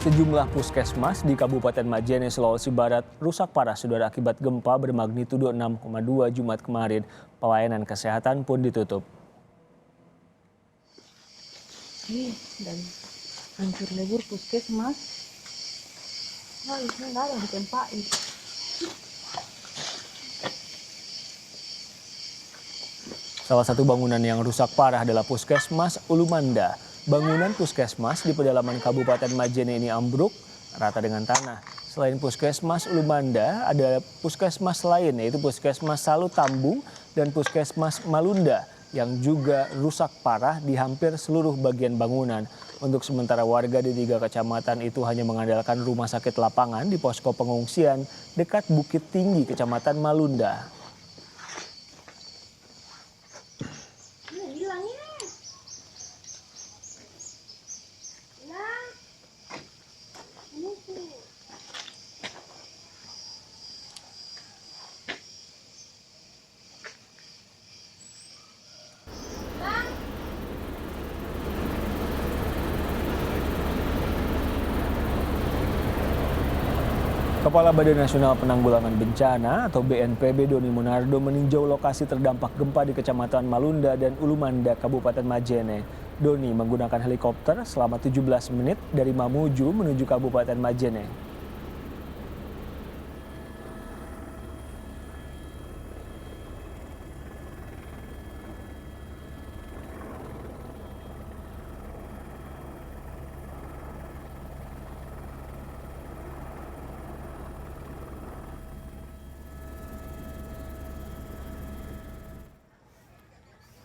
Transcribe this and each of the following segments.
Sejumlah puskesmas di Kabupaten Majene, Sulawesi Barat rusak parah saudara akibat gempa bermagnitudo 6,2 Jumat kemarin. Pelayanan kesehatan pun ditutup. Dan hancur lebur puskesmas. Ini nggak ada ditempain. Salah satu bangunan yang rusak parah adalah Puskesmas Ulumanda. Bangunan puskesmas di pedalaman Kabupaten Majene ini ambruk rata dengan tanah. Selain Puskesmas Ulumanda, ada puskesmas lain yaitu Puskesmas Salu Tambu dan Puskesmas Malunda yang juga rusak parah di hampir seluruh bagian bangunan. Untuk sementara warga di 3 kecamatan itu hanya mengandalkan rumah sakit lapangan di posko pengungsian dekat Bukit Tinggi, Kecamatan Malunda. Kepala Badan Nasional Penanggulangan Bencana atau BNPB Doni Monardo meninjau lokasi terdampak gempa di Kecamatan Malunda dan Ulumanda, Kabupaten Majene. Doni menggunakan helikopter selama 17 menit dari Mamuju menuju Kabupaten Majene.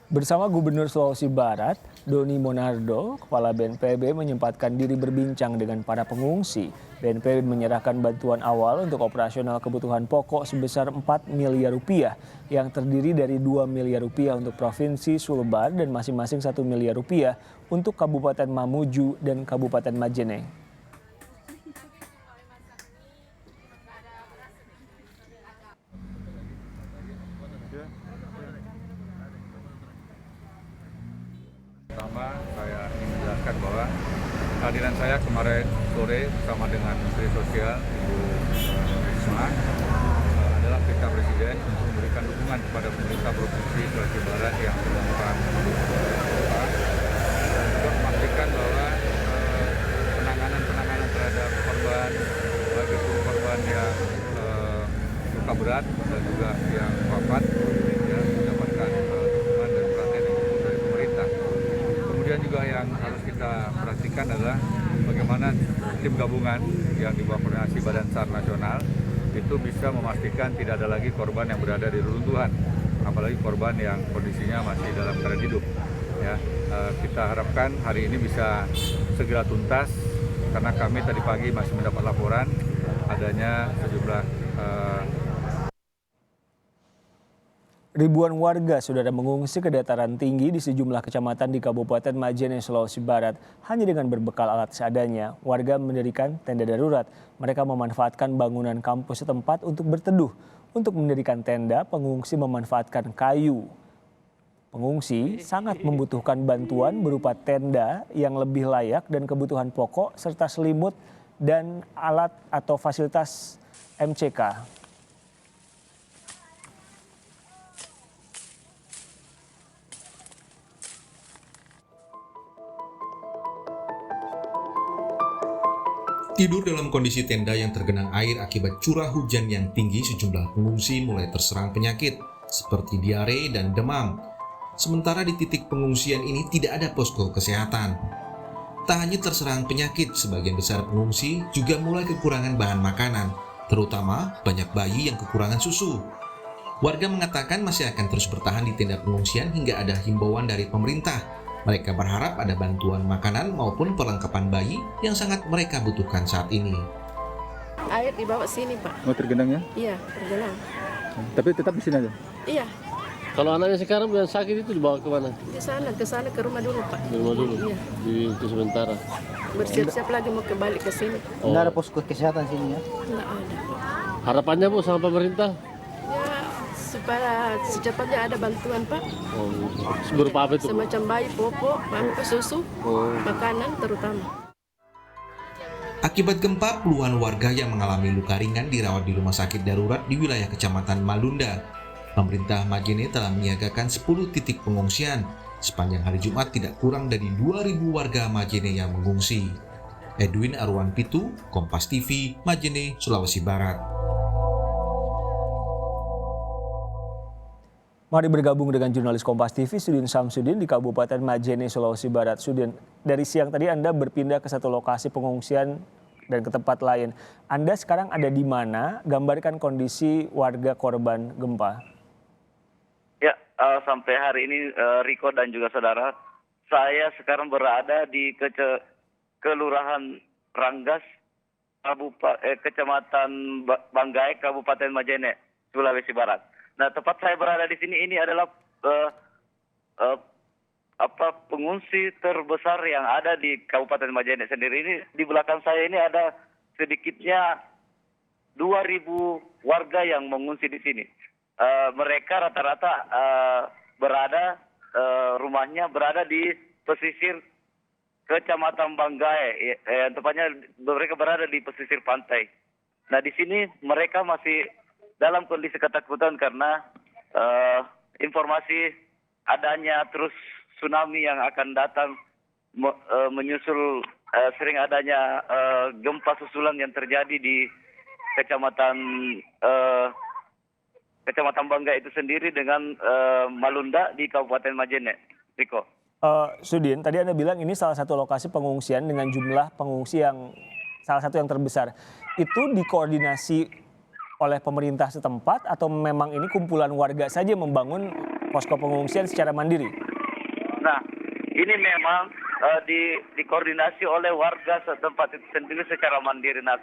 Bersama Gubernur Sulawesi Barat, Doni Monardo, Kepala BNPB menyempatkan diri berbincang dengan para pengungsi. BNPB menyerahkan bantuan awal untuk operasional kebutuhan pokok sebesar 4 miliar rupiah yang terdiri dari 2 miliar rupiah untuk Provinsi Sulbar dan masing-masing 1 miliar rupiah untuk Kabupaten Mamuju dan Kabupaten Majene. Pertama, saya ingin menjelaskan bahwa kehadiran saya kemarin sore bersama dengan Menteri Sosial Ibu Risma adalah perintah Presiden untuk memberikan dukungan kepada pemerintah Provinsi Sulawesi Barat yang terdampak gempa dan juga memastikan bahwa penanganan terhadap korban, baik itu korban yang luka berat dan juga yang wafat, ya, mendapatkan dukungan dan perhatian yang cukup dari pemerintah. Kemudian juga yang harus kita perhatikan adalah bagaimana tim gabungan yang di bawah koordinasi Badan SAR Nasional itu bisa memastikan tidak ada lagi korban yang berada di reruntuhan, apalagi korban yang kondisinya masih dalam keadaan hidup. Ya, kita harapkan hari ini bisa segera tuntas karena kami tadi pagi masih mendapat laporan adanya sejumlah Ribuan warga saudara mengungsi ke dataran tinggi di sejumlah kecamatan di Kabupaten Majene, Sulawesi Barat. Hanya dengan berbekal alat seadanya, warga mendirikan tenda darurat. Mereka memanfaatkan bangunan kampus setempat untuk berteduh. Untuk mendirikan tenda, pengungsi memanfaatkan kayu. Pengungsi sangat membutuhkan bantuan berupa tenda yang lebih layak dan kebutuhan pokok serta selimut dan alat atau fasilitas MCK. Tidur dalam kondisi tenda yang tergenang air akibat curah hujan yang tinggi, sejumlah pengungsi mulai terserang penyakit seperti diare dan demam. Sementara di titik pengungsian ini tidak ada posko kesehatan. Tak hanya terserang penyakit, sebagian besar pengungsi juga mulai kekurangan bahan makanan, terutama banyak bayi yang kekurangan susu. Warga mengatakan masih akan terus bertahan di tenda pengungsian hingga ada himbauan dari pemerintah. Mereka berharap ada bantuan makanan maupun perlengkapan bayi yang sangat mereka butuhkan saat ini. Air dibawa sini, Pak. Oh, tergenang ya? Iya, tergenang. Tapi tetap di sini aja? Iya, Kalau anaknya sekarang yang sakit itu dibawa ke mana? ke sana ke rumah dulu, Pak. Di rumah dulu? Iya. Itu sementara? Bersiap-siap lagi mau kembali ke sini. Oh. Nggak ada posko kesehatan sini ya? Nggak ada. Harapannya Bu sama pemerintah? Ya, supaya secepatnya ada bantuan, Pak. Oh, berupa apa itu? Semacam bayi, popok, susu, makanan terutama. Akibat gempa, puluhan warga yang mengalami luka ringan dirawat di rumah sakit darurat di wilayah Kecamatan Malunda. Pemerintah Majene telah menyiagakan 10 titik pengungsian. Sepanjang hari Jumat tidak kurang dari 2.000 warga Majene yang mengungsi. Edwin Arwan Pitu, Kompas TV, Majene, Sulawesi Barat. Mari bergabung dengan jurnalis Kompas TV Sudin Samsudin di Kabupaten Majene, Sulawesi Barat. Sudin, dari siang tadi Anda berpindah ke satu lokasi pengungsian dan ke tempat lain. Anda sekarang ada di mana? Gambarkan kondisi warga korban gempa. Ya, sampai hari ini Riko dan juga saudara, saya sekarang berada di Kelurahan Ranggas, Kecamatan Banggai, Kabupaten Majene, Sulawesi Barat. Nah, tempat saya berada di sini ini adalah pengungsi terbesar yang ada di Kabupaten Majene sendiri. Ini di belakang saya ini ada sedikitnya 2.000 warga yang mengungsi di sini. Mereka rata-rata rumahnya berada di pesisir Kecamatan Banggai, tepatnya mereka berada di pesisir pantai. Nah, di sini mereka masih dalam kondisi ketakutan karena informasi adanya terus tsunami yang akan datang menyusul sering adanya gempa susulan yang terjadi di Kecamatan Banggai itu sendiri dengan Malunda di Kabupaten Majene. Riko. Sudin, tadi Anda bilang ini salah satu lokasi pengungsian dengan jumlah pengungsi yang salah satu yang terbesar. Itu dikoordinasi oleh pemerintah setempat atau memang ini kumpulan warga saja membangun posko pengungsian secara mandiri? Nah, ini memang dikoordinasi oleh warga setempat itu sendiri secara mandiri. Nah,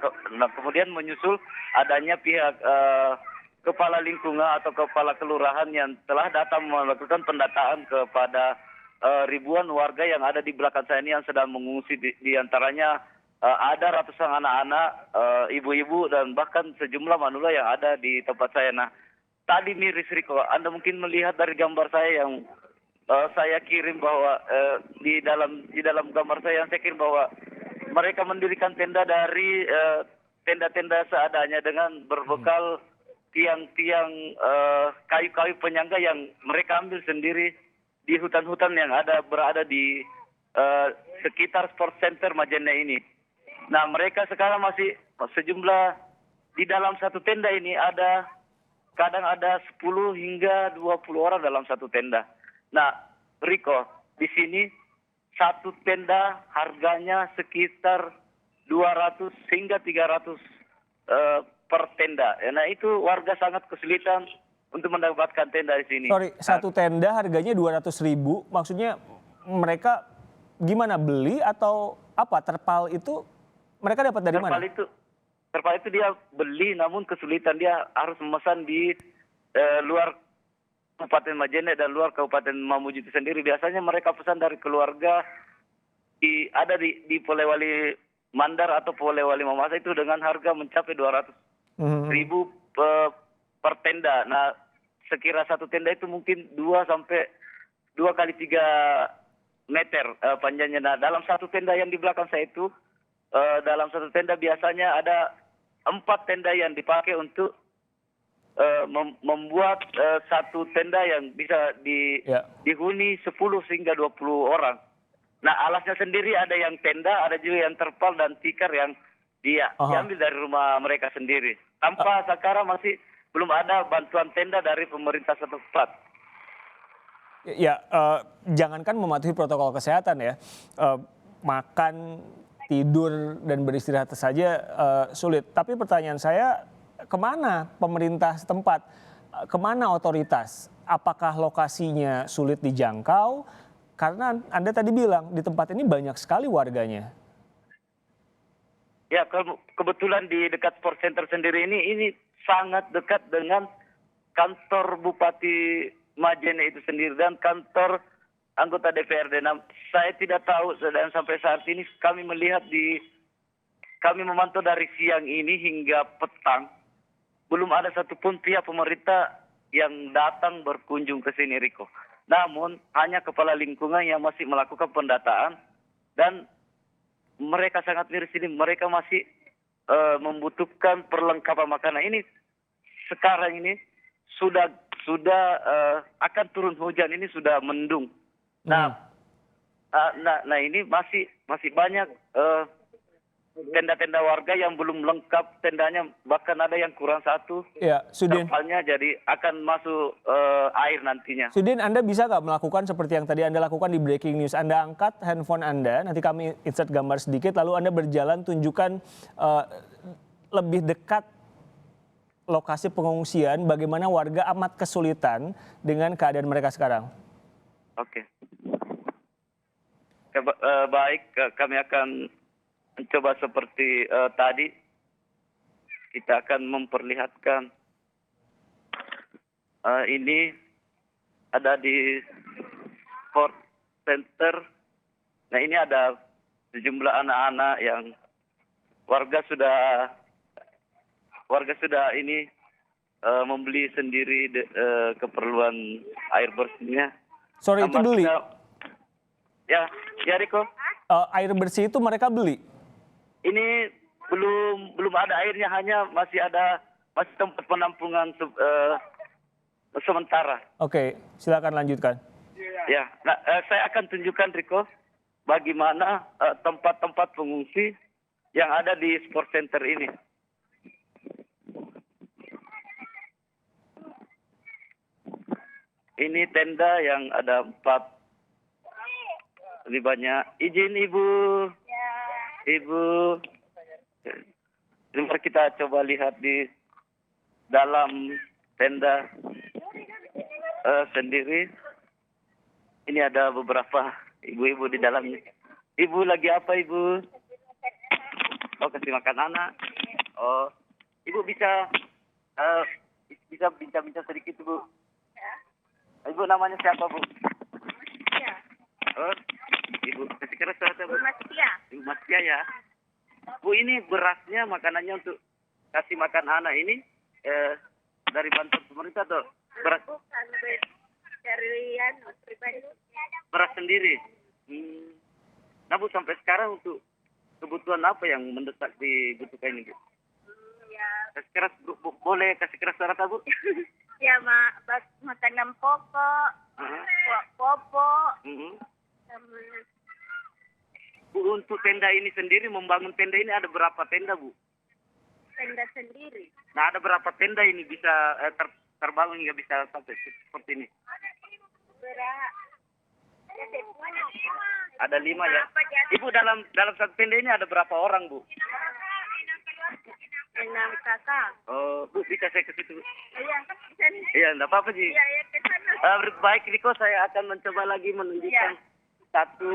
kemudian menyusul adanya pihak kepala lingkungan atau kepala kelurahan yang telah datang melakukan pendataan kepada ribuan warga yang ada di belakang saya ini yang sedang mengungsi. Di antaranya ada ratusan anak-anak, ibu-ibu, dan bahkan sejumlah manula yang ada di tempat saya. Nah, tadi miris Riko, Anda mungkin melihat dari gambar saya yang saya kirim bahwa di dalam gambar saya yang saya kirim bahwa mereka mendirikan tenda dari tenda-tenda seadanya dengan berbekal tiang-tiang kayu-kayu penyangga yang mereka ambil sendiri di hutan-hutan yang berada di sekitar sport center Majene ini. Nah, mereka sekarang masih sejumlah di dalam satu tenda ini kadang ada 10 hingga 20 orang dalam satu tenda. Nah, Riko, di sini satu tenda harganya sekitar 200 hingga 300 per tenda. Nah, itu warga sangat kesulitan untuk mendapatkan tenda di sini. Sorry, satu tenda harganya 200.000, maksudnya mereka gimana, beli atau apa? Terpal itu mereka dapat dari mana? Terpal itu dia beli, namun kesulitan dia harus memesan di luar Kabupaten Majene dan luar Kabupaten Mamuju itu sendiri. Biasanya mereka pesan dari keluarga ada di Polewali Mandar atau Polewali Mamasa itu dengan harga mencapai 200.000 per tenda. Nah, sekira satu tenda itu mungkin 2 kali 3 meter panjangnya. Nah, dalam satu tenda yang di belakang saya itu, dalam satu tenda biasanya ada 4 tenda yang dipakai untuk membuat satu tenda yang bisa dihuni 10 hingga 20 orang. Nah, alasnya sendiri ada yang tenda, ada juga yang terpal dan tikar yang diambil dari rumah mereka sendiri. Tanpa sekarang masih belum ada bantuan tenda dari pemerintah setempat. Ya, jangankan mematuhi protokol kesehatan ya, makan, tidur, dan beristirahat saja sulit. Tapi pertanyaan saya, kemana pemerintah setempat? Kemana otoritas? Apakah lokasinya sulit dijangkau? Karena Anda tadi bilang di tempat ini banyak sekali warganya. Ya, kebetulan di dekat Sport Center sendiri ini sangat dekat dengan kantor Bupati Majene itu sendiri dan kantor anggota DPRD. Nah, saya tidak tahu dan sampai saat ini kami memantau dari siang ini hingga petang belum ada satupun pihak pemerintah yang datang berkunjung ke sini, Riko. Namun hanya kepala lingkungan yang masih melakukan pendataan dan mereka sangat miris ini. Mereka masih membutuhkan perlengkapan makanan. Ini sekarang ini sudah akan turun hujan. Ini sudah mendung. Nah, ini masih banyak tenda-tenda warga yang belum lengkap tendanya, bahkan ada yang kurang satu. Ya, Sudin. Terpalnya jadi akan masuk air nantinya. Sudin, Anda bisa nggak melakukan seperti yang tadi Anda lakukan di breaking news? Anda angkat handphone Anda, nanti kami insert gambar sedikit, lalu Anda berjalan tunjukkan lebih dekat lokasi pengungsian, bagaimana warga amat kesulitan dengan keadaan mereka sekarang. Oke. Baik, kami akan mencoba seperti tadi. Kita akan memperlihatkan ini ada di sport center. Nah, ini ada sejumlah anak-anak yang warga sudah ini membeli sendiri keperluan air bersihnya. Sorry, itu beli? Ya Riko. Air bersih itu mereka beli? Ini belum ada airnya, hanya masih tempat penampungan sementara. Oke, silakan lanjutkan. Ya, nah, saya akan tunjukkan Riko bagaimana tempat-tempat pengungsi yang ada di sport center ini. Ini tenda yang ada 4. Lebih banyak. Izin Ibu. Ibu. Mari kita coba lihat di dalam tenda sendiri. Ini ada beberapa ibu-ibu di dalamnya. Ibu lagi apa, Ibu? Oh, kasih makan anak. Oh, Ibu bisa bincang-bincang sedikit, Bu. Ibu namanya siapa, Bu? Oh, Ibu kasih keras Bu. Ibu Mastia ya. Bu, ini berasnya, makanannya untuk kasih makan anak ini dari bantuan pemerintah atau beras? Bukan, dari pribadi. Beras sendiri. Nah, Bu, sampai sekarang untuk kebutuhan apa yang mendesak dibutuhkan ini, Bu? Ya. Kasih keras, Bu, boleh kasih keras rata, Bu? Ya, makanan pokok, popok. Bu, untuk tenda ini sendiri, membangun tenda ini ada berapa tenda, Bu? Tenda sendiri. Nah, ada berapa tenda ini bisa terbangun hingga bisa sampai seperti ini? Ada 5 ya. Ibu, dalam satu tenda ini ada berapa orang, Bu? 6 kakak. Oh, Bu, bisa saya ke situ? Iya, bisa nih. Iya, enggak apa-apa, Ji. Iya, ke sana. Baik, Riko, saya akan mencoba lagi menunjukkan satu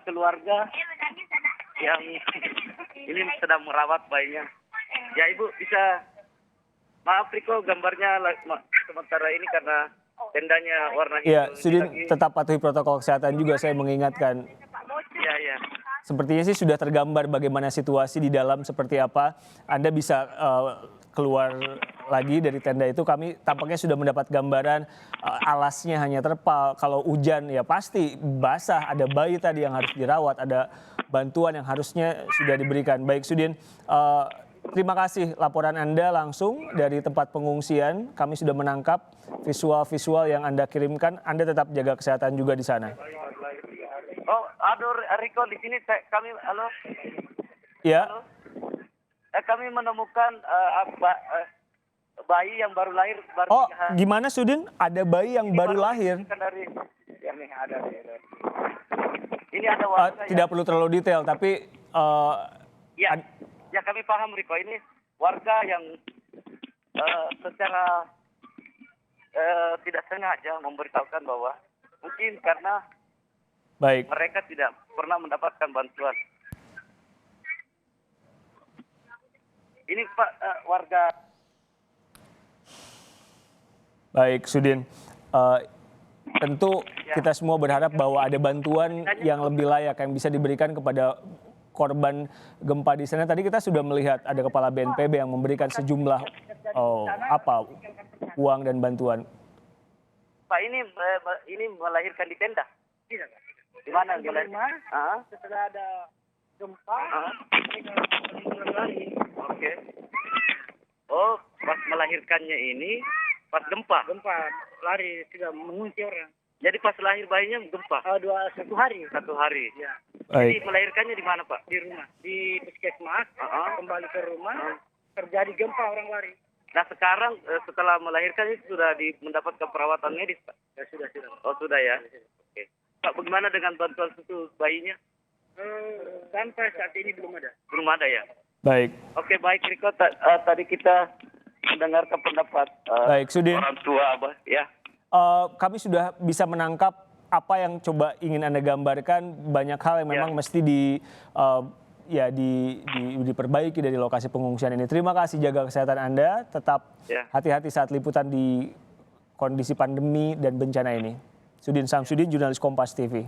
keluarga yang ini sedang merawat bayinya. Ya, Ibu bisa, maaf Riko, gambarnya sementara ini karena tendanya warna hijau. Iya, Sudin, tetap patuhi protokol kesehatan juga, saya mengingatkan. Iya. Sepertinya sih sudah tergambar bagaimana situasi di dalam seperti apa. Anda bisa keluar lagi dari tenda itu. Kami tampaknya sudah mendapat gambaran alasnya hanya terpal. Kalau hujan ya pasti basah. Ada bayi tadi yang harus dirawat. Ada bantuan yang harusnya sudah diberikan. Baik, Sudin. Terima kasih laporan Anda langsung dari tempat pengungsian. Kami sudah menangkap visual-visual yang Anda kirimkan. Anda tetap jaga kesehatan juga di sana. Oh, aduh, Riko, di sini kami, halo? Ya. Halo? Kami menemukan bayi yang baru lahir. Oh, gimana Sudin? Ada bayi yang baru lahir? Ini ada warga tidak perlu terlalu detail, tapi ya kami paham, Riko. Ini warga yang secara tidak sengaja memberitahukan bahwa mungkin karena mereka tidak pernah mendapatkan bantuan. Ini Pak warga. Baik, Sudin. Tentu kita semua berharap bahwa ada bantuan yang lebih layak yang bisa diberikan kepada korban gempa di sana. Tadi kita sudah melihat ada kepala BNPB yang memberikan sejumlah uang dan bantuan. Pak, ini melahirkan di tenda. Di mana? Setelah ada gempa. Oke. Oh, pas melahirkannya ini pas gempa. Gempa lari sudah mengungsi orang. Jadi pas lahir bayinya gempa. Satu hari. Satu hari. Ya, Jadi Baik. melahirkannya di mana, Pak? di rumah di puskesmas. Kembali ke rumah Ah. terjadi gempa, orang lari. Nah sekarang setelah melahirkan itu sudah mendapatkan perawatan medis, Pak? Ya sudah. Oh sudah ya. Oke. Pak, bagaimana dengan bantuan susu bayinya? Sampai saat ini belum ada. Belum ada ya. Baik. Oke baik Riko, tadi kita mendengarkan pendapat Baik, Sudin. orang tua, Abah. Ya. Kami sudah bisa menangkap apa yang coba ingin Anda gambarkan. Banyak hal yang memang mesti diperbaiki dari lokasi pengungsian ini. Terima kasih, jaga kesehatan Anda. Tetap hati-hati saat liputan di kondisi pandemi dan bencana ini. Sudin Samsudin, jurnalis Kompas TV.